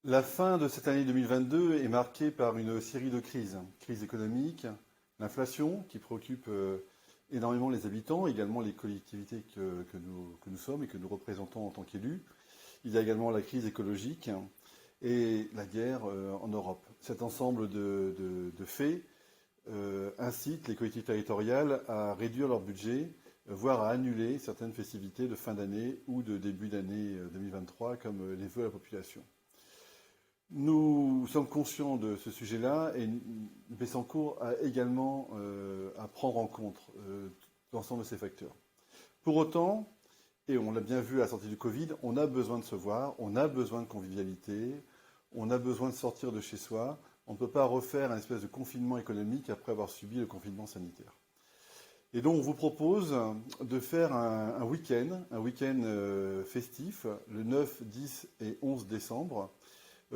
La fin de cette année 2022 est marquée par une série de crises. Crise économique, l'inflation qui préoccupe énormément les habitants, également les collectivités que nous sommes et que nous représentons en tant qu'élus. Il y a également la crise écologique et la guerre en Europe. Cet ensemble de faits incite les collectivités territoriales à réduire leur budget, voire à annuler certaines festivités de fin d'année ou de début d'année 2023, comme les vœux à la population. Nous sommes conscients de ce sujet-là et Bessancourt a également à prendre en compte l'ensemble de ces facteurs. Pour autant, et on l'a bien vu à la sortie du Covid, on a besoin de se voir, on a besoin de convivialité, on a besoin de sortir de chez soi. On ne peut pas refaire un espèce de confinement économique après avoir subi le confinement sanitaire. Et donc on vous propose de faire un week-end festif, le 9, 10 et 11 décembre,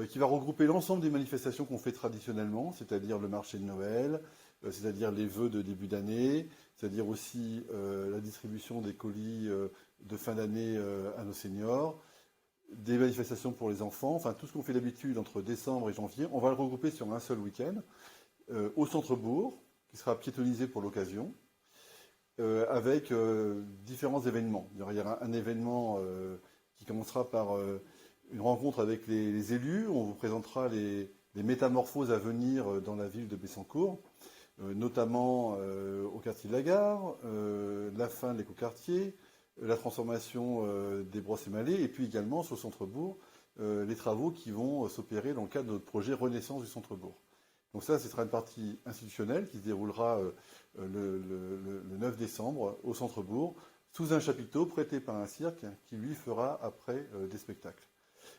qui va regrouper l'ensemble des manifestations qu'on fait traditionnellement, c'est-à-dire le marché de Noël, c'est-à-dire les vœux de début d'année, c'est-à-dire aussi la distribution des colis de fin d'année à nos seniors, des manifestations pour les enfants, enfin tout ce qu'on fait d'habitude entre décembre et janvier, on va le regrouper sur un seul week-end, au centre-bourg, qui sera piétonnisé pour l'occasion, avec différents événements. Il y aura un événement qui commencera par une rencontre avec les élus. On vous présentera les métamorphoses à venir dans la ville de Bessancourt, notamment au quartier de la Gare, la fin de l'écoquartier, la transformation des brosses émalées, et puis également sur le centre-bourg, les travaux qui vont s'opérer dans le cadre de notre projet Renaissance du centre-bourg. Donc ça, ce sera une partie institutionnelle qui se déroulera le 9 décembre au centre-bourg, sous un chapiteau prêté par un cirque qui, lui, fera après des spectacles.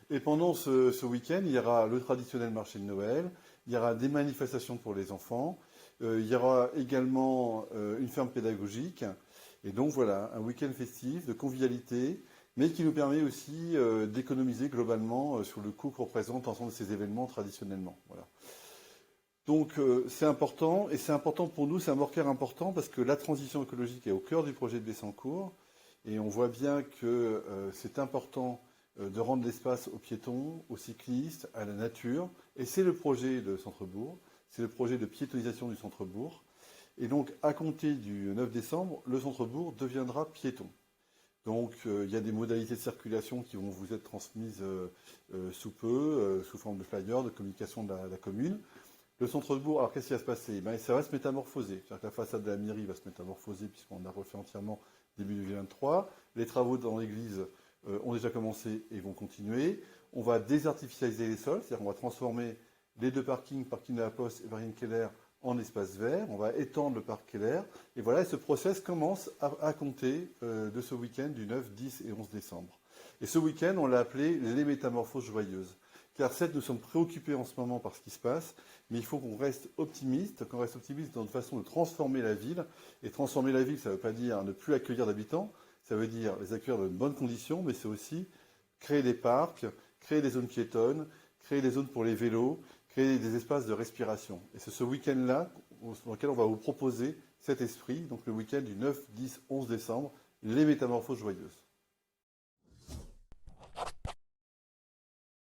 Et pendant ce week-end, il y aura le traditionnel marché de Noël, il y aura des manifestations pour les enfants, il y aura également une ferme pédagogique. Et donc voilà, un week-end festif de convivialité, mais qui nous permet aussi d'économiser globalement sur le coût que représentent l'ensemble de ces événements traditionnellement. Voilà. Donc c'est important, et c'est important pour nous, c'est un marqueur important parce que la transition écologique est au cœur du projet de Bessancourt, et on voit bien que c'est important de rendre l'espace aux piétons, aux cyclistes, à la nature, et c'est le projet de Centre-Bourg, c'est le projet de piétonisation du Centre-Bourg, et donc à compter du 9 décembre, le Centre-Bourg deviendra piéton. Donc il y a des modalités de circulation qui vont vous être transmises sous peu, sous forme de flyers, de communication de la commune. Le centre-bourg, alors qu'est-ce qui va se passer? Ça va se métamorphoser. C'est-à-dire que la façade de la mairie va se métamorphoser puisqu'on a refait entièrement début 2023. Les travaux dans l'église ont déjà commencé et vont continuer. On va désartificialiser les sols, c'est-à-dire qu'on va transformer les deux parkings, parking de la Poste et parking Keller, en espace vert. On va étendre le parc Keller. Et voilà, et ce process commence à compter de ce week-end du 9, 10 et 11 décembre. Et ce week-end, on l'a appelé les métamorphoses joyeuses. Car certes, nous sommes préoccupés en ce moment par ce qui se passe, mais il faut qu'on reste optimiste dans notre façon de transformer la ville. Et transformer la ville, ça ne veut pas dire ne plus accueillir d'habitants, ça veut dire les accueillir dans de bonnes conditions, mais c'est aussi créer des parcs, créer des zones piétonnes, créer des zones pour les vélos, créer des espaces de respiration. Et c'est ce week-end-là dans lequel on va vous proposer cet esprit, donc le week-end du 9, 10, 11 décembre, les métamorphoses joyeuses.